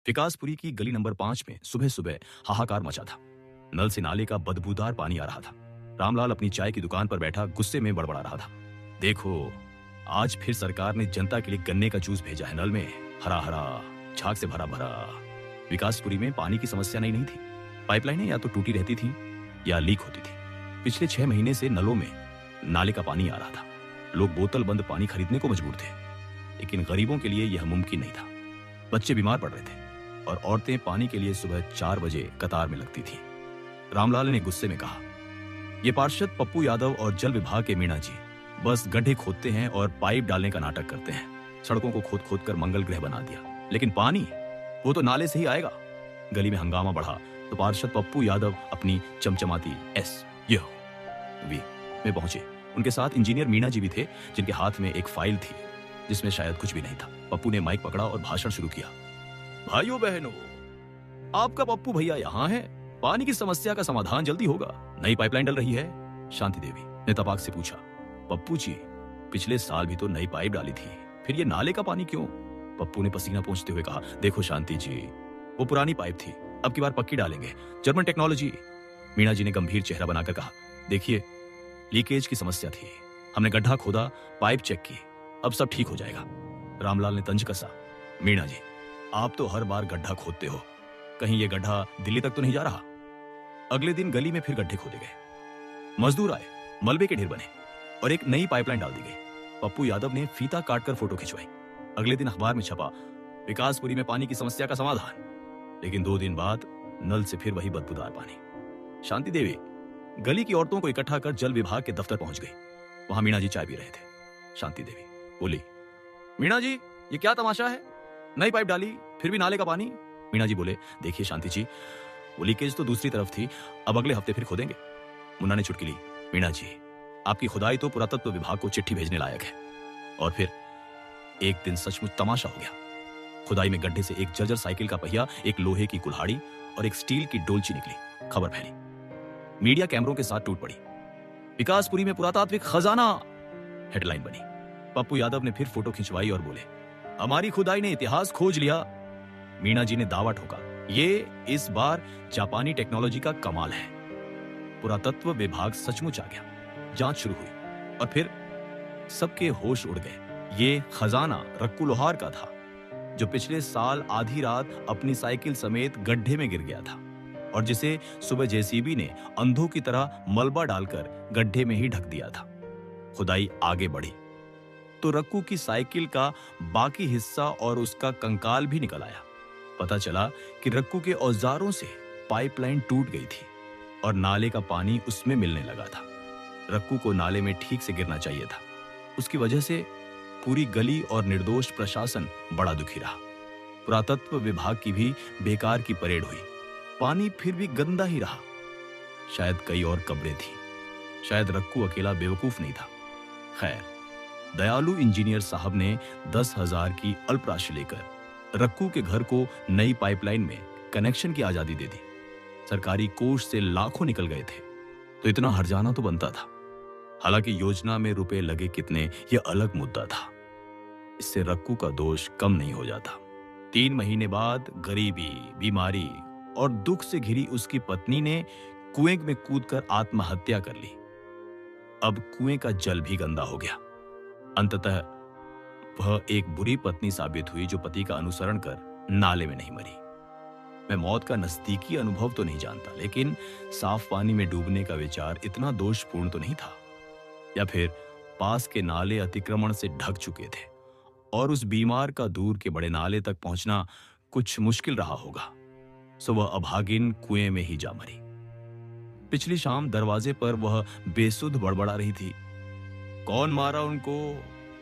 विकासपुरी की गली नंबर 5 में सुबह सुबह हाहाकार मचा था। नल से नाले का बदबूदार पानी आ रहा था। रामलाल अपनी चाय की दुकान पर बैठा गुस्से में बड़बड़ा रहा था। देखो, आज फिर सरकार ने जनता के लिए गन्ने का जूस भेजा है। नल में हरा हरा, झाग से भरा भरा। विकासपुरी में पानी की समस्या नहीं थी। पाइपलाइनें या तो टूटी रहती थी या लीक होती थी। पिछले 6 महीने से नलों में नाले का पानी आ रहा था। लोग बोतल बंद पानी खरीदने को मजबूर थे, लेकिन गरीबों के लिए यह मुमकिन नहीं था। बच्चे बीमार पड़ रहे थे और औरतें पानी के लिए सुबह 4 बजे कतार में लगती थी। रामलाल ने गुस्से में कहा, ये पार्षद पप्पू यादव और जल विभाग के मीणा जी बस गड्ढे खोदते हैं और पाइप डालने का नाटक करते हैं। सड़कों को खोद खोद कर मंगल ग्रह बना दिया, लेकिन पानी वो तो नाले से ही आएगा। गली में हंगामा बढ़ा तो पार्षद पप्पू यादव अपनी चमचमाती वी में पहुंचे। उनके साथ इंजीनियर मीणा जी भी थे, जिनके हाथ में एक फाइल थी जिसमें शायद कुछ भी नहीं था। पप्पू ने माइक पकड़ा और भाषण शुरू किया। भाइयों बहनों, आपका पप्पू भैया यहाँ है। पानी की समस्या का समाधान जल्दी होगा। नई पाइपलाइन डल रही है। शांति देवी ने तपाक से पूछा, पप्पू जी, पिछले साल भी तो नई पाइप डाली थी, फिर ये नाले का पानी क्यों? पप्पू ने पसीना पोंछते हुए कहा, देखो शांति जी, वो पुरानी पाइप थी, अब की बार पक्की डालेंगे, जर्मन टेक्नोलॉजी। मीणा जी ने गंभीर चेहरा बनाकर कहा, देखिए, लीकेज की समस्या थी, हमने गड्ढा खोदा, पाइप चेक की, अब सब ठीक हो जाएगा। रामलाल ने तंज कसा, मीणा जी, आप तो हर बार गड्ढा खोदते हो, कहीं ये गड्ढा दिल्ली तक तो नहीं जा रहा? अगले दिन गली में फिर गड्ढे खोदे गए। मजदूर आए, मलबे के ढेर बने और एक नई पाइपलाइन डाल दी गई। पप्पू यादव ने फीता काटकर फोटो खिंचवाई। अगले दिन अखबार में छपा, विकासपुरी में पानी की समस्या का समाधान। लेकिन 2 दिन बाद नल से फिर वही बदबूदार पानी। शांति देवी गली की औरतों को इकट्ठा कर जल विभाग के दफ्तर पहुंच गई। वहां मीणा जी चाय पी रहे थे। शांति देवी बोली, मीणा जी, ये क्या तमाशा है? नई पाइप डाली, फिर भी नाले का पानी। मीणा जी बोले, देखिए शांति जी, वो लीकेज तो दूसरी तरफ थी, अब अगले हफ्ते फिर खोदेंगे। मुन्ना ने चुटकी ली, मीणा जी, आपकी खुदाई तो पुरातत्व विभाग को चिट्ठी भेजने लायक है। और फिर एक दिन सचमुच तमाशा हो गया। खुदाई में गड्ढे से एक जर्जर साइकिल का पहिया, एक लोहे की कुल्हाड़ी और एक स्टील की डोलची निकली। खबर फैली, मीडिया कैमरों के साथ टूट पड़ी। विकासपुरी में पुरातात्विक खजाना, हेडलाइन बनी। पप्पू यादव ने फिर फोटो खिंचवाई और बोले, हमारी खुदाई ने इतिहास खोज लिया। मीणा जी ने दावा ठोका, ये इस बार जापानी टेक्नोलॉजी का कमाल है। पुरातत्व विभाग सचमुच आ गया। जांच शुरू हुई और फिर सबके होश उड़ गए। ये खजाना रक्कू लोहार का था, जो पिछले साल आधी रात अपनी साइकिल समेत गड्ढे में गिर गया था और जिसे सुबह जेसीबी ने अंधों की तरह मलबा डालकर गड्ढे में ही ढक दिया था। खुदाई आगे बढ़ी तो रक्कू की साइकिल का बाकी हिस्सा और उसका कंकाल भी निकल आया। पता चला कि रक्कू के औजारों से पाइपलाइन टूट गई थी और नाले का पानी उसमें मिलने लगा था। रक्कू को नाले में ठीक से गिरना चाहिए था। उसकी वजह से पूरी गली और निर्दोष प्रशासन बड़ा दुखी रहा। पुरातत्व विभाग की भी बेकार की परेड हुई। पानी फिर भी गंदा ही रहा। शायद कई और कब्रें थी, शायद रक्कू अकेला बेवकूफ नहीं था। खैर, दयालु इंजीनियर साहब ने 10,000 की अल्प राशि लेकर रक्कू के घर को नई पाइपलाइन में कनेक्शन की आजादी दे दी। सरकारी कोष से लाखों निकल गए थे, तो इतना हर्जाना तो बनता था। हालांकि योजना में रुपए लगे कितने, यह अलग मुद्दा था। इससे रक्कू का दोष कम नहीं हो जाता। 3 महीने बाद गरीबी, बीमारी और दुख से घिरी उसकी पत्नी ने कुएं में कूदकर आत्महत्या कर ली। अब कुएं का जल भी गंदा हो गया। अंततः वह एक बुरी पत्नी साबित हुई, जो पति का अनुसरण कर नाले में नहीं मरी। मैं मौत का नजदीकी अनुभव तो नहीं जानता, लेकिन साफ पानी में डूबने का विचार इतना दोषपूर्ण तो नहीं था। या फिर पास के नाले अतिक्रमण से ढक चुके थे और उस बीमार का दूर के बड़े नाले तक पहुंचना कुछ मुश्किल रहा होगा, सो वह अभागिन कुएं में ही जा मरी। पिछली शाम दरवाजे पर वह बेसुध बड़बड़ा रही थी, कौन मारा उनको?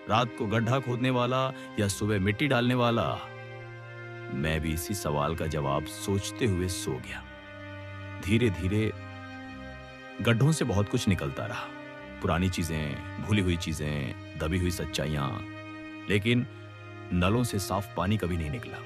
रात को गड्ढा खोदने वाला या सुबह मिट्टी डालने वाला? मैं भी इसी सवाल का जवाब सोचते हुए सो गया। धीरे धीरे गड्ढों से बहुत कुछ निकलता रहा, पुरानी चीजें, भूली हुई चीजें, दबी हुई सच्चाइयां, लेकिन नलों से साफ पानी कभी नहीं निकला।